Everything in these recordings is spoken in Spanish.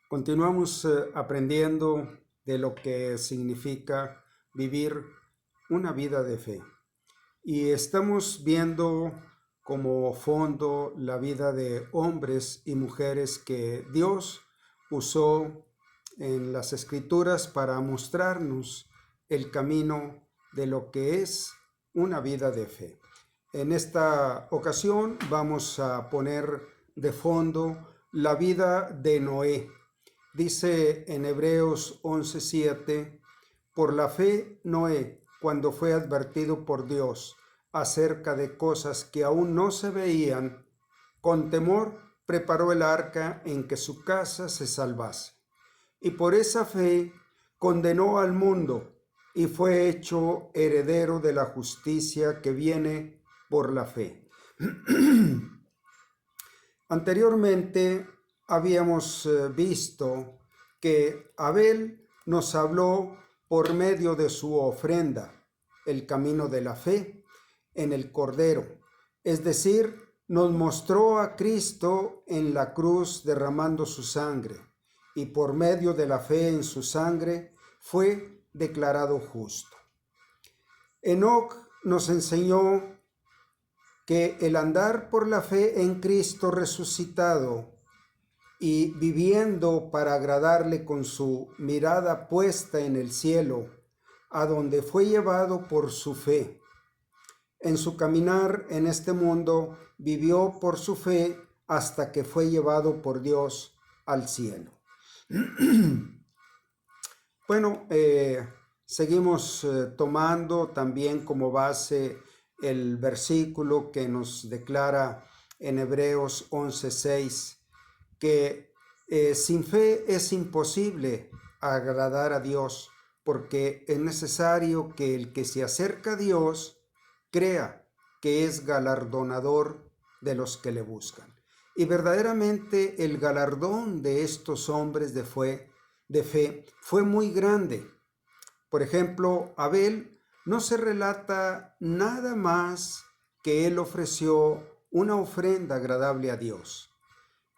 Continuamos aprendiendo de lo que significa vivir una vida de fe. Y estamos viendo como fondo la vida de hombres y mujeres que Dios usó en las Escrituras para mostrarnos el camino de lo que es una vida de fe. En esta ocasión vamos a poner de fondo la vida de Noé. Dice en Hebreos 11:7, por la fe Noé, cuando fue advertido por Dios acerca de cosas que aún no se veían, con temor preparó el arca en que su casa se salvase. Y por esa fe condenó al mundo y fue hecho heredero de la justicia que viene por la fe. Anteriormente habíamos visto que Abel nos habló por medio de su ofrenda, el camino de la fe en el Cordero, es decir, nos mostró a Cristo en la cruz derramando su sangre, y por medio de la fe en su sangre fue declarado justo. Enoc nos enseñó que el andar por la fe en Cristo resucitado y viviendo para agradarle con su mirada puesta en el cielo, a donde fue llevado por su fe. En su caminar en este mundo vivió por su fe hasta que fue llevado por Dios al cielo. Bueno, seguimos tomando también como base el versículo que nos declara en Hebreos 11:6, que sin fe es imposible agradar a Dios, porque es necesario que el que se acerca a Dios crea que es galardonador de los que le buscan. Y verdaderamente el galardón de estos hombres de fe fue muy grande. Por ejemplo, Abel no se relata nada más que él ofreció una ofrenda agradable a Dios,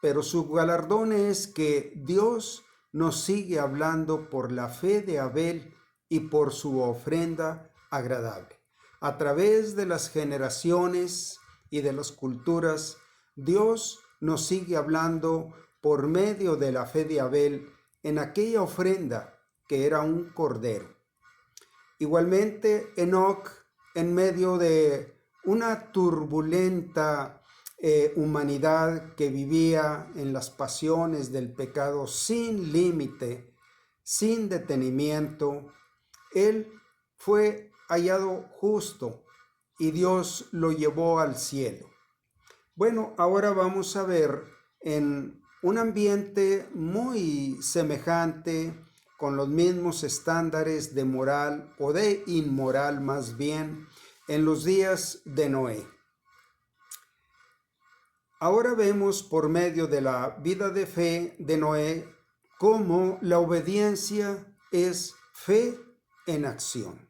pero su galardón es que Dios nos sigue hablando por la fe de Abel y por su ofrenda agradable. A través de las generaciones y de las culturas, Dios nos sigue hablando por medio de la fe de Abel en aquella ofrenda que era un cordero. Igualmente, Enoc, en medio de una turbulenta humanidad que vivía en las pasiones del pecado sin límite, sin detenimiento, él fue hallado justo y Dios lo llevó al cielo. Bueno, ahora vamos a ver en un ambiente muy semejante, con los mismos estándares de moral o de inmoral más bien, en los días de Noé. Ahora vemos por medio de la vida de fe de Noé cómo la obediencia es fe en acción.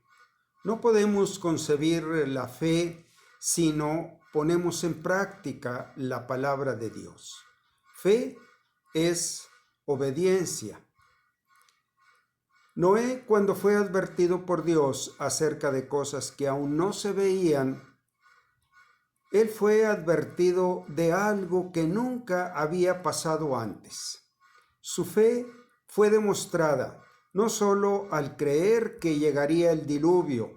No podemos concebir la fe si no ponemos en práctica la palabra de Dios. Fe es obediencia. Noé, cuando fue advertido por Dios acerca de cosas que aún no se veían, él fue advertido de algo que nunca había pasado antes. Su fe fue demostrada no solo al creer que llegaría el diluvio,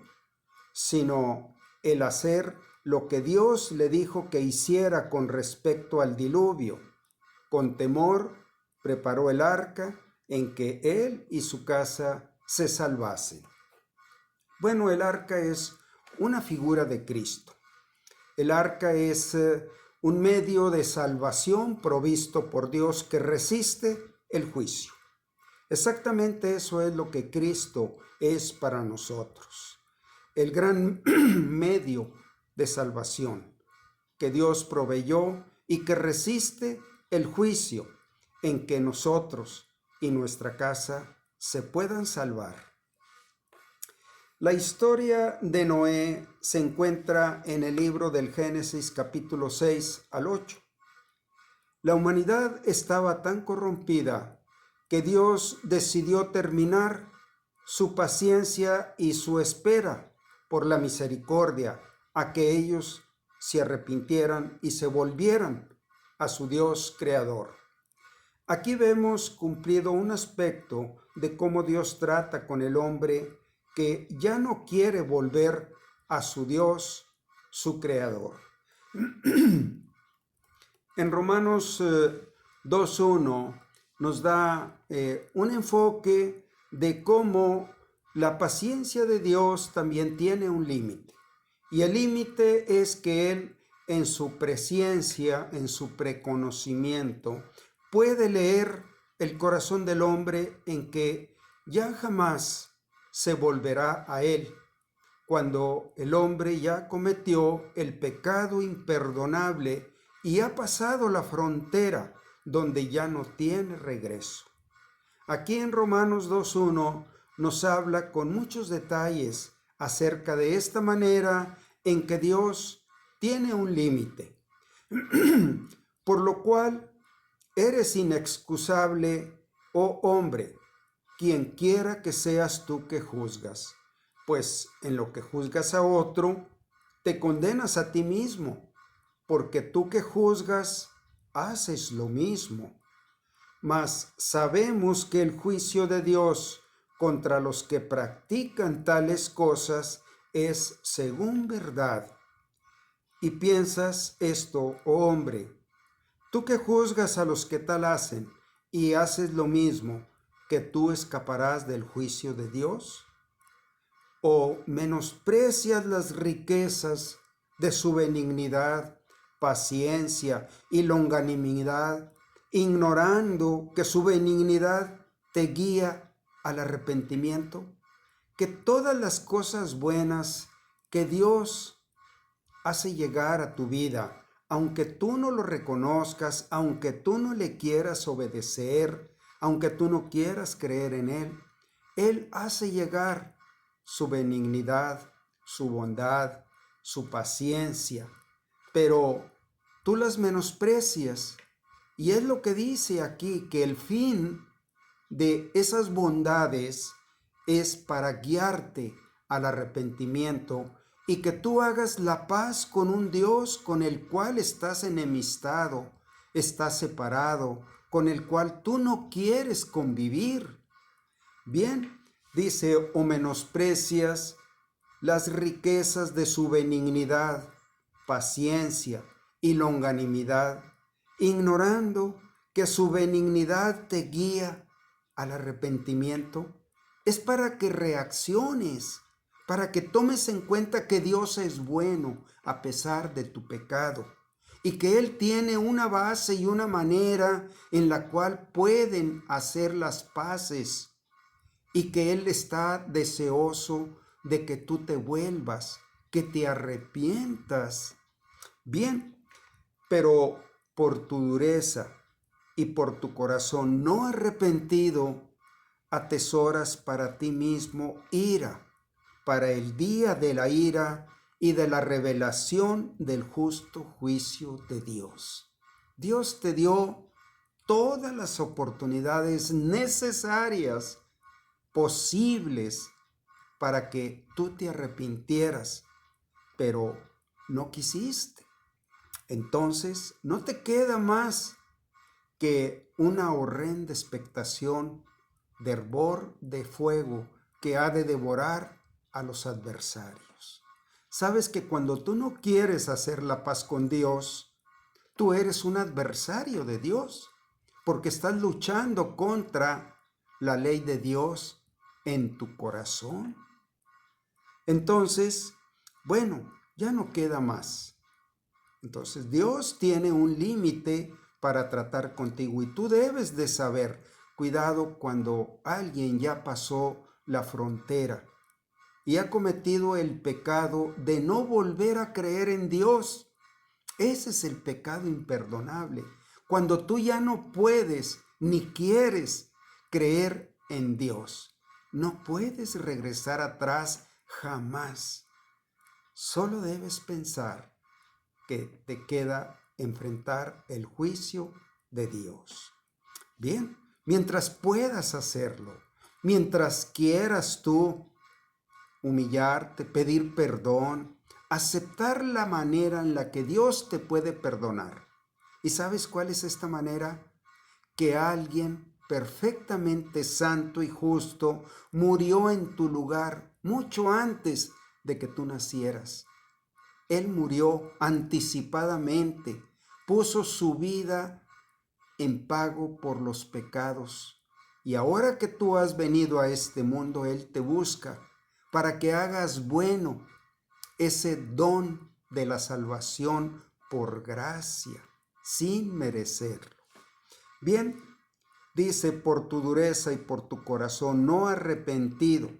sino el hacer lo que Dios le dijo que hiciera con respecto al diluvio. Con temor preparó el arca en que él y su casa se salvasen. Bueno, el arca es una figura de Cristo. El arca es un medio de salvación provisto por Dios que resiste el juicio. Exactamente eso es lo que Cristo es para nosotros. El gran medio de salvación que Dios proveyó y que resiste el juicio en que nosotros y nuestra casa se puedan salvar. La historia de Noé se encuentra en el libro del Génesis capítulo 6 al 8. La humanidad estaba tan corrompida que Dios decidió terminar su paciencia y su espera por la misericordia, a que ellos se arrepintieran y se volvieran a su Dios creador. Aquí vemos cumplido un aspecto de cómo Dios trata con el hombre que ya no quiere volver a su Dios, su creador. En Romanos 2:1 nos da un enfoque de cómo la paciencia de Dios también tiene un límite. Y el límite es que Él, en su presciencia, en su preconocimiento, puede leer el corazón del hombre en que ya jamás se volverá a Él, cuando el hombre ya cometió el pecado imperdonable y ha pasado la frontera donde ya no tiene regreso. Aquí en Romanos 2:1 nos habla con muchos detalles acerca de esta manera en que Dios tiene un límite, por lo cual eres inexcusable, oh hombre, quien quiera que seas tú que juzgas, pues en lo que juzgas a otro, te condenas a ti mismo, porque tú que juzgas, haces lo mismo. Mas sabemos que el juicio de Dios contra los que practican tales cosas es según verdad. Y piensas esto, oh hombre, tú que juzgas a los que tal hacen y haces lo mismo, ¿que tú escaparás del juicio de Dios? ¿O menosprecias las riquezas de su benignidad, paciencia y longanimidad, ignorando que su benignidad te guía al arrepentimiento? Que todas las cosas buenas que Dios hace llegar a tu vida, aunque tú no lo reconozcas, aunque tú no le quieras obedecer, aunque tú no quieras creer en Él hace llegar su benignidad, su bondad, su paciencia, pero tú las menosprecias. Y es lo que dice aquí, que el fin de esas bondades es para guiarte al arrepentimiento y que tú hagas la paz con un Dios con el cual estás enemistado, estás separado, con el cual tú no quieres convivir. Bien, dice, o menosprecias las riquezas de su benignidad, paciencia y longanimidad, ignorando que su benignidad te guía al arrepentimiento. Es para que reacciones, para que tomes en cuenta que Dios es bueno a pesar de tu pecado y que Él tiene una base y una manera en la cual pueden hacer las paces y que Él está deseoso de que tú te vuelvas, que te arrepientas. Bien, pero por tu dureza y por tu corazón no arrepentido, atesoras para ti mismo ira, para el día de la ira y de la revelación del justo juicio de Dios. Dios te dio todas las oportunidades necesarias, posibles, para que tú te arrepintieras, pero no quisiste. Entonces, no te queda más que una horrenda expectación de hervor de fuego que ha de devorar a los adversarios. Sabes que cuando tú no quieres hacer la paz con Dios, tú eres un adversario de Dios, porque estás luchando contra la ley de Dios en tu corazón. Entonces, bueno, ya no queda más. Entonces, Dios tiene un límite para tratar contigo y tú debes de saber, cuidado cuando alguien ya pasó la frontera y ha cometido el pecado de no volver a creer en Dios. Ese es el pecado imperdonable. Cuando tú ya no puedes ni quieres creer en Dios, no puedes regresar atrás jamás. Solo debes pensar que te queda enfrentar el juicio de Dios. Bien, mientras puedas hacerlo, mientras quieras tú humillarte, pedir perdón, aceptar la manera en la que Dios te puede perdonar. ¿Y sabes cuál es esta manera? Que alguien perfectamente santo y justo murió en tu lugar mucho antes de que tú nacieras. Él murió anticipadamente, puso su vida en pago por los pecados. Y ahora que tú has venido a este mundo, Él te busca para que hagas bueno ese don de la salvación por gracia, sin merecerlo. Bien, dice, por tu dureza y por tu corazón no arrepentido,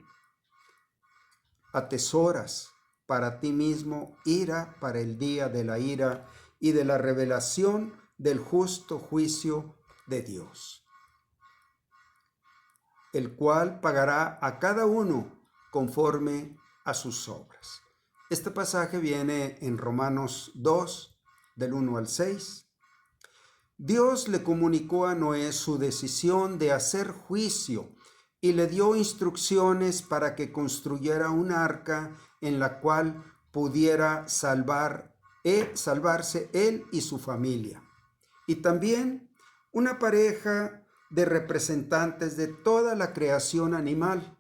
atesoras para ti mismo ira para el día de la ira y de la revelación del justo juicio de Dios, el cual pagará a cada uno conforme a sus obras. Este pasaje viene en Romanos 2, del 1 al 6. Dios le comunicó a Noé su decisión de hacer juicio y le dio instrucciones para que construyera un arca en la cual pudiera salvarse él y su familia. Y también una pareja de representantes de toda la creación animal.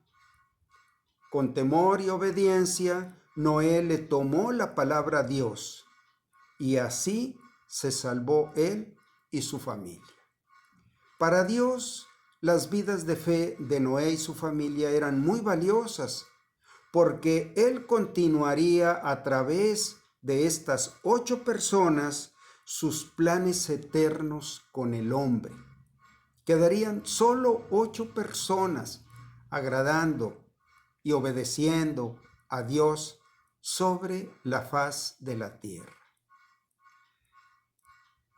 Con temor y obediencia, Noé le tomó la palabra a Dios y así se salvó él y su familia. Para Dios, las vidas de fe de Noé y su familia eran muy valiosas porque Él continuaría a través de estas 8 personas sus planes eternos con el hombre. Quedarían solo 8 personas agradando y obedeciendo a Dios sobre la faz de la tierra.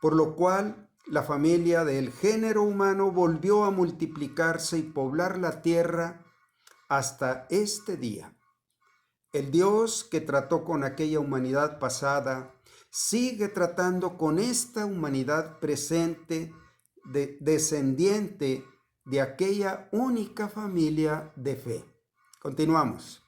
Por lo cual, la familia del género humano volvió a multiplicarse y poblar la tierra hasta este día. El Dios que trató con aquella humanidad pasada sigue tratando con esta humanidad presente, descendiente de aquella única familia de fe. Continuamos.